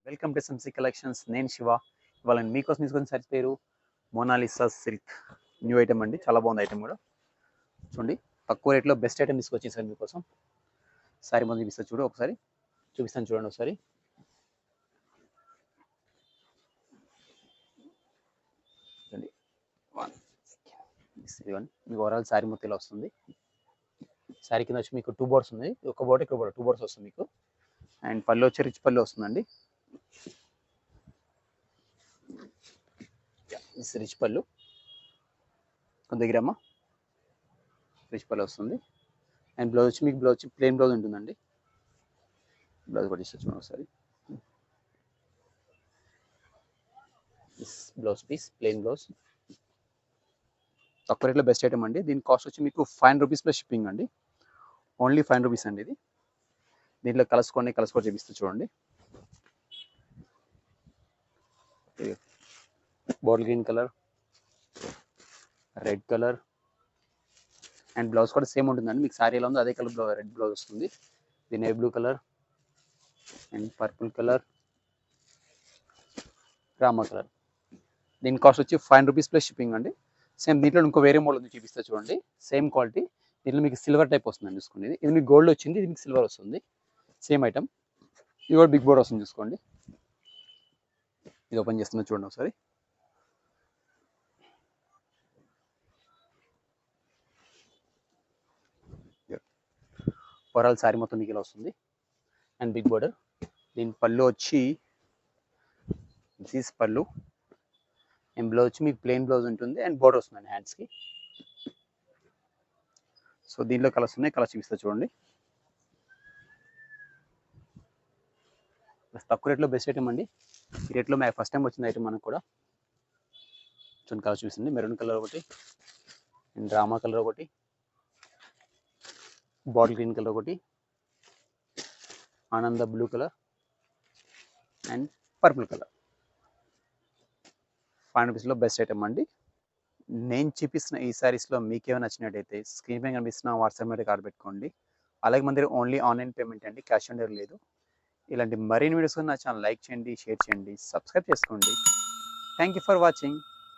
Welcome to సంసీ collections. నేను శివ. ఇవాళ మీకోసం తీసుకొని సారీ పేరు మోనాలిసా సిల్క్. న్యూ ఐటమ్ అండి, చాలా బాగుంది ఐటమ్ కూడా. చూడండి, తక్కువ రేట్లో బెస్ట్ ఐటమ్ తీసుకొచ్చింది సార్ మీకోసం. సారీ ముందు చూపిస్తాను, చూడు ఒకసారి చూపిస్తాను, చూడండి ఒకసారి. చూడండి, మీకు ఓవరాల్ సారీ మొత్తం ఇలా వస్తుంది. సారీ కింద వచ్చి మీకు 2 బోర్డ్స్ ఉంది, ఒక బోర్డ్ ఇక్కడ బోర్డ్ 2 బోర్డ్స్ వస్తుంది మీకు. అండ్ పళ్ళు వచ్చి రిచ్ పళ్ళు వస్తుందండి. రిచ్ పళ్ళు కొంత దగ్గర అమ్మా, రిచ్ పళ్ళు వస్తుంది. అండ్ బ్లౌజ్ వచ్చి మీకు బ్లౌజ్ వచ్చి ప్లెయిన్ బ్లౌజ్ ఉంటుందండి. బ్లౌజ్ కూడా ఇస్తే చూడండి ఒకసారి. బ్లౌజ్ పీస్ ప్లెయిన్ బ్లౌజ్, తక్కువ రేట్లో బెస్ట్ ఐటమ్ అండి. దీని కాస్ట్ వచ్చి మీకు 500 రూపీస్ ప్లస్ షిప్పింగ్ అండి. ఓన్లీ 500 రూపీస్ అండి ఇది. దీంట్లో కలర్స్ కూడా చూపిస్తూ చూడండి. Bottle green colour, red colour, and blouse కూడా సేమ్ ఉంటుందండి. మీకు సారీ ఎలా ఉందో అదే కలర్ రెడ్ బ్లౌజ్ వస్తుంది. ఇది navy blue colour and purple colour, Rama colour. దీని కాస్ట్ వచ్చి 500 రూపీస్ ప్లస్ షిప్పింగ్ అండి. సేమ్ దీంట్లో ఇంకో వేరే మోడల్ ఉంది, చూపిస్తా చూడండి. సేమ్ క్వాలిటీ, దీంట్లో మీకు సిల్వర్ టైప్ వస్తుందండి. చూసుకోండి, ఇది మీకు గోల్డ్ వచ్చింది, ఇది మీకు సిల్వర్ వస్తుంది. Same item. ఇది కూడా బిగ్ బోర్డ్ వస్తుంది, చూసుకోండి. ఇది ఓపెన్ చేస్తున్నా చూడండి ఒకసారి. ఓవరాల్ శారీ మొత్తం మీకు ఇలా వస్తుంది అండ్ బిగ్ బోర్డర్. దీని పళ్ళు వచ్చి దిస్ పళ్ళు అండ్ బ్లౌజ్ వచ్చి మీకు ప్లెయిన్ బ్లౌజ్ ఉంటుంది అండ్ బోర్డర్ వస్తుందండి హ్యాండ్స్కి. సో దీంట్లో కలర్స్ ఉన్నాయి, కలర్స్ చూపిస్తా చూడండి. తక్కువ రేట్లో బెస్ట్ ఐటమ్ అండి. ఈ రేట్లో ఫస్ట్ టైం వచ్చింది ఐటమ్ మనకు కూడా. చూడండి, కలర్ చూపిస్తుంది. మెరూన్ కలర్ ఒకటి అండ్ రామా కలర్ ఒకటి, బాటిల్ గ్రీన్ కలర్ ఒకటి, ఆనంద blue colour and purple colour. 500 రూపీస్లో బెస్ట్ ఐటమ్ అండి. నేను చూపిస్తున్న ఈ సారీస్లో మీకేమైనా నచ్చినట్టయితే స్క్రీన్ పైన కనిపిస్తున్న వాట్సాప్ మీద కార్డు పెట్టుకోండి. అలాగే మన దగ్గర ఓన్లీ ఆన్లైన్ పేమెంట్ అండి, క్యాష్ ఆన్ డెలివరీ లేదు. ఇలాంటి మరిన్ని వీడియోస్ నా ఛానల్ లైక్ చేయండి, షేర్ చేయండి, సబ్స్క్రైబ్ చేసుకోండి. Thank you for watching.